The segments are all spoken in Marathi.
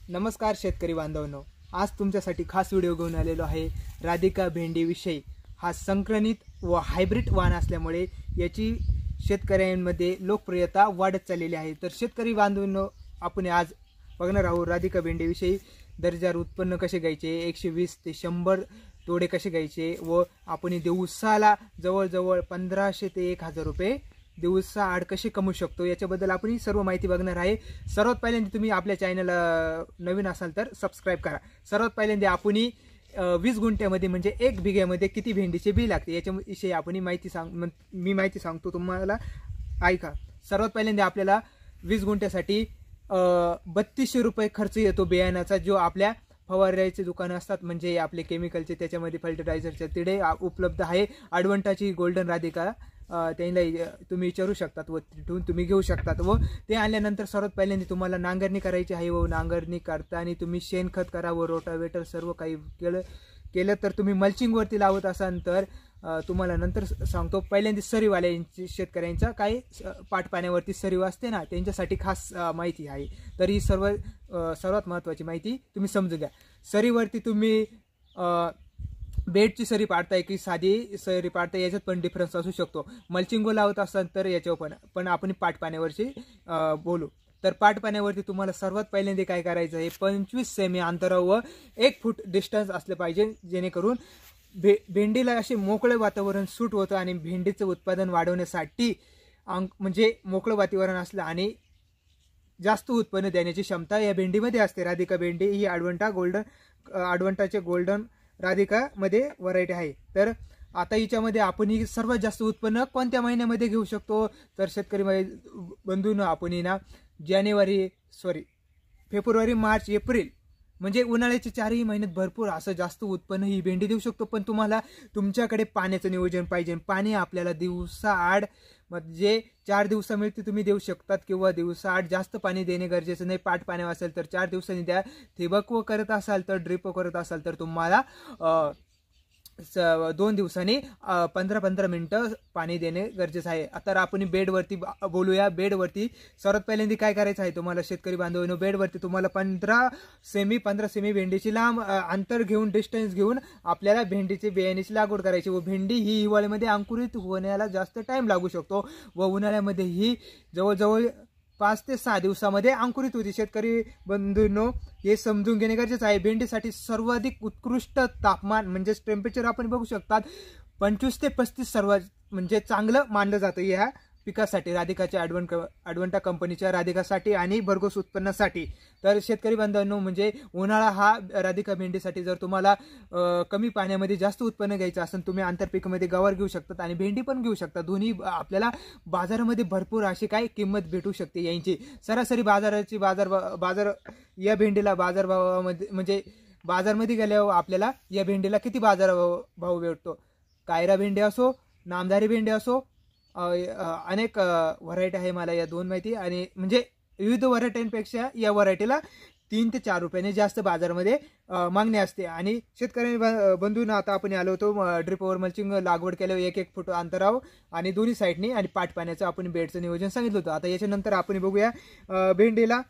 नमस्कार शेतकरी बांधवांनो, आज तुमच्यासाठी खास व्हिडिओ घेऊन आलेलो आहे। राधिका भेंडीविषयी। हा संकरित व हायब्रिड वाण असल्यामुळे याची शेतकऱ्यांमध्ये लोकप्रियता वाढत चाललेली आहे। तर शेतकरी बांधवांनो, आपण आज बघणार आहोत राधिका भेंडीविषयी। दर्जेदार उत्पन्न कसे घ्यायचे, 120 ते 100 तोडे कसे घ्यायचे व आपण दिवसाला जवळजवळ 1500 ते 1000 रुपये दिवसा आड कसे कमवू शकतो याच्याबद्दल आपण सर्व माहिती बघणार आहे। सर्वात पहिल्यांदा तुम्ही आपल्या चॅनल नवीन असाल तर सबस्क्राइब करा। सर्वात पहिल्यांदा आपण 20 गुंठ्यामध्ये म्हणजे 1 बिघ्यामध्ये किती भेंडीचे बी लागते याच्याविषयी आपण मी माहिती सांगतो तुम्हाला, ऐका। सर्वात पहिल्यांदा आपल्याला 20 गुंठ्यासाठी 3200 रुपये खर्च येतो बियाण्याचा, जो आपल्या फवारण्याचे दुकान असतात म्हणजे आपले केमिकलचे, त्याच्यामध्ये फर्टिलायझरचे तिडे उपलब्ध आहे। अडवंटाची गोल्डन राधिका त्यांना तुम्ही विचारू शकतात व तिथून तुम्ही घेऊ शकतात। व ते आणल्यानंतर सर्वात पहिल्यांदा तुम्हाला नांगरणी करायची आहे व नांगरणी करताना तुम्ही शेणखत करा व रोटावेटर सर्व काही केलं तर तुम्ही मल्चिंगवरती लावत असाल तर तुम्हाला नंतर सांगतो। पहिल्यांदा सरीवाल्यांची शेतकऱ्यांचा काही पाटपाण्यावरती सरीव असते ना, त्यांच्यासाठी खास माहिती आहे। तर ही सर्वात महत्त्वाची माहिती तुम्ही समजून घ्या। सरीवरती तुम्ही बेडची सरी पाडताय की साधी सरी पाडताय याच्यात पण डिफरन्स असू शकतो। मल्चिंग लावत असाल तर याच्यावर पण आपण पाटपाण्यावरची बोलू। तर पाटपाण्यावरती तुम्हाला सर्वात पहिल्यांदा काय करायचं आहे, 25 सेमी अंतरावर 1 फूट डिस्टन्स असले पाहिजे, जेणेकरून भेंडीला असे मोकळे वातावरण सूट होतं आणि भेंडीचं उत्पादन वाढवण्यासाठी म्हणजे मोकळं वातावरण असलं आणि जास्त उत्पन्न देण्याची क्षमता या भेंडीमध्ये असते। राधिका भेंडी ही अडवंटाचे गोल्डन राधिका मध्ये व्हरायटी आहे। तर आता हिच्यामध्ये आपण सर्वात जास्त उत्पन्न कोणत्या महिन्यामध्ये घेऊ शकतो, तर शेतकरी बंधूंनो, आपण फेब्रुवारी, मार्च, एप्रिल म्हणजे उन्हाळ्याचे 4ही महिन्यात भरपूर असं जास्त उत्पन्न ही भेंडी देऊ शकतो। पण तुम्हाला तुमच्याकडे पाण्याचं नियोजन पाहिजे। पाणी आपल्याला दिवसा आड म्हणजे 4 दिवसा मिळते तुम्ही देऊ शकतात किंवा दिवसा आड जास्त पाणी देणे गरजेचं नाही। पाट पाणी असेल तर 4 दिवसांनी द्या। ठिबक करत असाल तर ड्रिप करत असाल तर तुम्हाला 2 दिवसांनी 15-15 मिनिटं पाणी देणे गरजेचं आहे। आता आपण बेडवरती बोलूया। बेडवरती सर्वात पहिल्यांदा काय करायचं आहे तुम्हाला शेतकरी बांधवांनो, बेडवरती तुम्हाला 15 सेमी भेंडीची लांब अंतर घेऊन, डिस्टन्स घेऊन आपल्याला भेंडीची बियाण्याची लागवड करायची। व भेंडी ही हिवाळ्यामध्ये अंकुरित होण्याला जास्त टाइम लागू शकतो व उन्हाळ्यामध्ये ही जवळजवळ 5 ते 6 दिवसामध्ये अंकुरित होती। शेतकरी बंधूंनो, हे समजून घेणे गरजेचं आहे। भेंडीसाठी सर्वाधिक उत्कृष्ट तापमान म्हणजे टेम्परेचर आपण बघू शकतात 25 ते 35 सर्वात म्हणजे चांगलं मानलं जातं या पिकासाठी, राधिकाच्या अडवंटा कंपनीच्या राधिकासाठी आणि भरघोस उत्पन्नासाठी। तर शेतकरी बांधवांनो, म्हणजे उन्हाळा हा राधिका भेंडीसाठी जर तुम्हाला कमी पाण्यामध्ये जास्त उत्पन्न घ्यायचं असेल, तुम्ही आंतरपीकमध्ये गवार घेऊ शकतात आणि भेंडी पण घेऊ शकता। दोन्ही आपल्याला बाजारामध्ये भरपूर अशी काय किंमत भेटू शकते यांची। सरासरी बाजार या भेंडीला बाजारभावामध्ये म्हणजे बाजारमध्ये गेल्यावर आपल्याला या भेंडीला किती भाव भेटतो। कायरा भेंडी असो, नामधारी भेंडी असो, अनेक व्हरायटी आहे। मला या 2 माहिती आणि म्हणजे विविध व्हरायटींपेक्षा या व्हरायटीला 3 ते 4 रुपयाने जास्त बाजारामध्ये मागणी असते। आणि शेतकरी बंधूंना आता आपण आलो होतो ड्रिपवर मल्चिंग लागवड केल्यावर 1-1 फूट अंतरावर आणि दोन्ही साईडनी आणि पाट पाण्याचं आपण बेडचं नियोजन सांगितलं होतं। आता याच्यानंतर आपण बघूया भेंडीला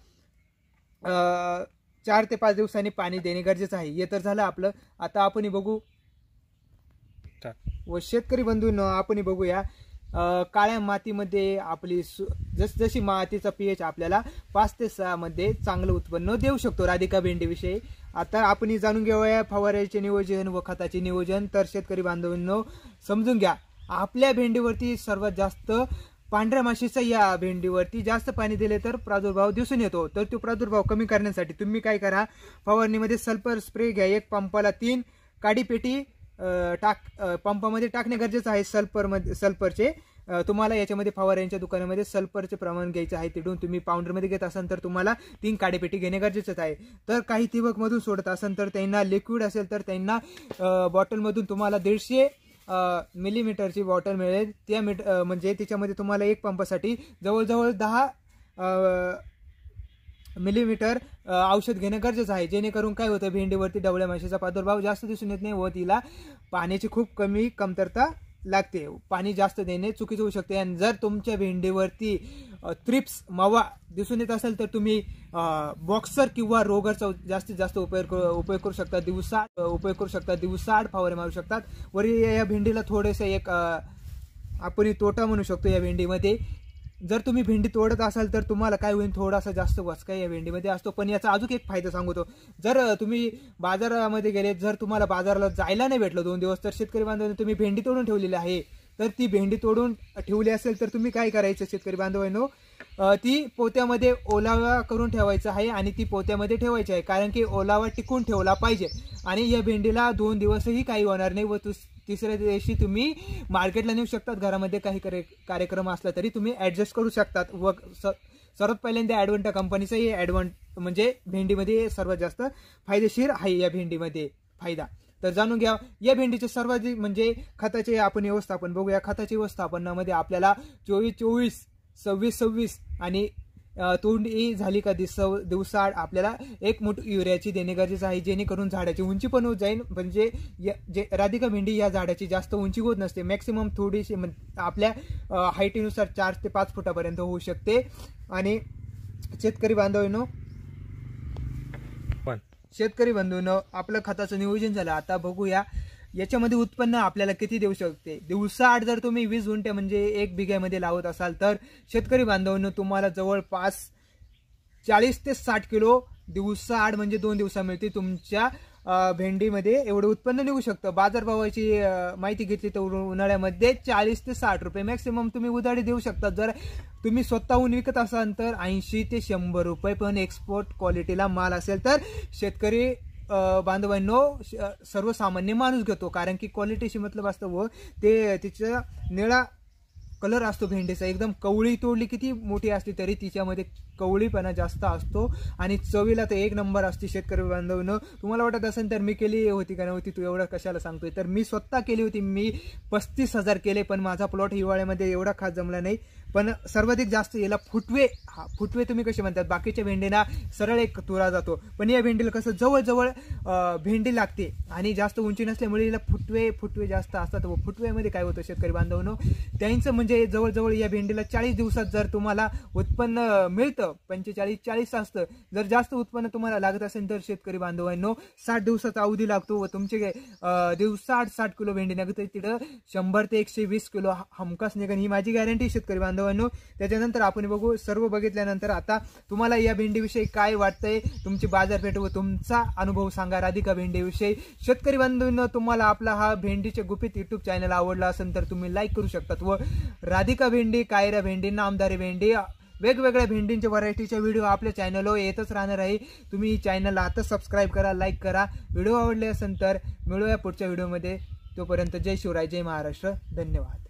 4 ते 5 दिवसांनी पाणी देणे गरजेचं आहे। हे तर झालं आपलं। आता आपण बघू व शेतकरी बंधूंनो, आपण बघूया काळ्या मातीमध्ये आपली जशी मातीचा पीएच आपल्याला 5 ते 6 मध्ये चांगलं उत्पन्न देऊ शकतो राधिका भेंडीविषयी। आता आपण जाणून घेऊया फवाऱ्याचे नियोजन व खताचे नियोजन। तर शेतकरी बांधवांनो, समजून घ्या, आपल्या भेंडीवरती सर्वात जास्त पांढऱ्या माशीचा या भेंडीवरती जास्त पाणी दिले तर प्रादुर्भाव दिसून येतो। तर तो प्रादुर्भाव कमी करण्यासाठी तुम्ही काय करा, फवारणीमध्ये सल्फर स्प्रे घ्या। 1 पंपाला 3 काडीपेटी पंपामध्ये टाकणे गरजेचं आहे। सल्फरचे तुम्हाला याच्यामध्ये फवाऱ्यांच्या दुकानामध्ये सल्फरचे प्रमाण घ्यायचं आहे। तिथून तुम्ही पावडरमध्ये घेत असाल तर तुम्हाला 3 काडीपेटी घेणे गरजेचं आहे। तर काही ठिबकमधून सोडत असाल तर त्यांना लिक्विड असेल तर त्यांना बॉटलमधून तुम्हाला 150 मिलीमीटरची बॉटल मिळेल। त्या म्हणजे त्याच्यामध्ये तुम्हाला 1 पंपासाठी जवळजवळ 10 मिलीमीटर औषध घेणं गरजेचं आहे। जेणेकरून काय होतं, भेंडीवरती डवळ्या माशीचा प्रादुर्भाव जास्त दिसून येत नाही व तिला पाण्याची खूप कमतरता लागते, पाणी जास्त देणे चुकीचं होऊ शकते. आणि जर तुमच्या भेंडीवरती थ्रिप्स मावा दिसून येत असेल तर तुम्ही बॉक्सर किंवा रोगरचा जास्तीत जास्त उपयोग करू शकता. दिवसाआड फवारे मारू शकतात. वरील या भेंडीला थोडेसे एक आपण तोटा म्हणू शकतो या भेंडीमध्ये. जर तुम्ही भेंडी तोडत असाल तर तुम्हाला काय होईल, थोडासा जास्त वचका या भेंडीमध्ये असतो. पण याचा अजून एक फायदा सांगतो. जर तुम्ही बाजारामध्ये गेले, जर तुम्हाला बाजाराला जायला नाही भेटलं 2 दिवस, तर शेतकरी बांधवांनी तुम्ही भेंडी तोडून ठेवलेली आहे, तर ती भेंडी तोडून ठेवली असेल तर तुम्ही काय करायचं शेतकरी बांधवांनो, ती पोत्यामध्ये ओलावा करून ठेवायचं आहे आणि ती पोत्यामध्ये ठेवायची आहे. कारण की ओलावा टिकून ठेवला पाहिजे आणि या भेंडीला 2 दिवसही काही होणार नाही व तिसऱ्या दिवशी तुम्ही मार्केटला नेऊ शकतात. घरामध्ये काही कार्यक्रम असला तरी तुम्ही ॲडजस्ट करू शकतात. व सर्वात पहिल्यांदा ॲडव्हान्टा कंपनीचा म्हणजे भेंडीमध्ये सर्वात जास्त फायदेशीर आहे या भेंडीमध्ये फायदा. तर जाणून घ्या या भेंडीचे सर्वात म्हणजे खताचे आपण व्यवस्थापन बघूया. खताच्या व्यवस्थापनामध्ये आपल्याला 24-24, 26-26 आणि तोंडी झाली का दिवसाआड आपल्याला 1 मूठ युरियाची देणे गरजेचं आहे, जेणेकरून झाडाची उंची पण होत जाईल. म्हणजे राधिका भेंडी या झाडाची जास्त उंची होत नसते, मॅक्सिमम थोडीशी आपल्या हाईटीनुसार 4 ते 5 फुटापर्यंत होऊ शकते. आणि शेतकरी बांधवांनो आपलं खताचं नियोजन झालं. आता बघूया याच्यामध्ये उत्पन्न आपल्याला किती देऊ शकते. दिवसाआड जर तुम्ही 20 गुंठे म्हणजे 1 बिघ्यामध्ये लावत असाल तर शेतकरी बांधवांनो तुम्हाला जवळपास 40 ते 60 किलो दिवसाआड म्हणजे 2 दिवसा मिळते तुमच्या भेंडीमध्ये एवढं उत्पन्न निघू शकतं. बाजारभावाची माहिती घेतली तर उन्हाळ्यामध्ये 40 ते 60 रुपये मॅक्सिमम तुम्ही उधारी देऊ शकता. जर तुम्ही स्वतःहून विकत असाल तर 80 ते 100 रुपये, पण एक्सपोर्ट क्वालिटीला माल असेल तर शेतकरी बांधवांनो सर्वसामान्य माणूस घेतो. कारण की क्वालिटीशी मतलब असतं व ते तिचा निळा कलर असतो भेंडीचा. एकदम कवळी तोडली किती मोठी असली तरी तिच्यामध्ये कवळीपणा जास्त असतो आणि चवीला तर 1 नंबर असते. शेतकरी बांधवांनो तुम्हाला वाटत असेल तर मी केली होती का नव्हती, तू एवढं कशाला सांगतोय, तर मी स्वतः केली होती. मी 35,000 केले, पण माझा प्लॉट हिवाळ्यामध्ये एवढा खास जमला नाही. पण सर्वाधिक जास्त याला फुटवे तुम्ही कसे म्हणतात, बाकीच्या भेंडीना सरळ एक तुरा जातो, पण या भेंडीला कसं जवळ भेंडी लागते आणि जास्त उंची नसल्यामुळे याला फुटवे जास्त असतात. व फुटव्यामध्ये काय होतं शेतकरी बांधवांनो, त्यांचं म्हणजे जवळ या भेंडीला 40 दिवसात जर तुम्हाला उत्पन्न मिळतं, 45-40 असतं. जर जास्त उत्पन्न तुम्हाला लागत असेल तर शेतकरी बांधवांनो 60 दिवसाचा अवधी लागतो व तुमचे दिवसाआड 60 किलो भेंडी निघते. तिथं 100 ते 120 किलो हमखास निघेल, ही माझी गॅरंटी शेतकरी बांधवांनो. त्याच्यानंतर आपण बघू. सर्व बघितल्यानंतर आता तुम्हाला या भेंडीविषयी काय वाटतंय, तुमची बाजारपेठ व तुमचा अनुभव सांगा राधिका भेंडीविषयी. शेतकरी बांधवांनो तुम्हाला आपला हा भेंडीचे गुपित YouTube चॅनल आवडला असेल तर तुम्ही लाईक करू शकतात. व राधिका भेंडी, कायरा भेंडी, नामदारी भेंडी, वेगवेगळ्या भेंडींच्या व्हरायटीच्या व्हिडिओ आपल्या चॅनलवर येतच राहणार आहे. तुम्ही चॅनलला आता सबस्क्राईब करा, लाईक करा. व्हिडिओ आवडले असेल तर मिळूया पुढच्या व्हिडिओमध्ये. तोपर्यंत जय शिवराय, जय महाराष्ट्र, धन्यवाद.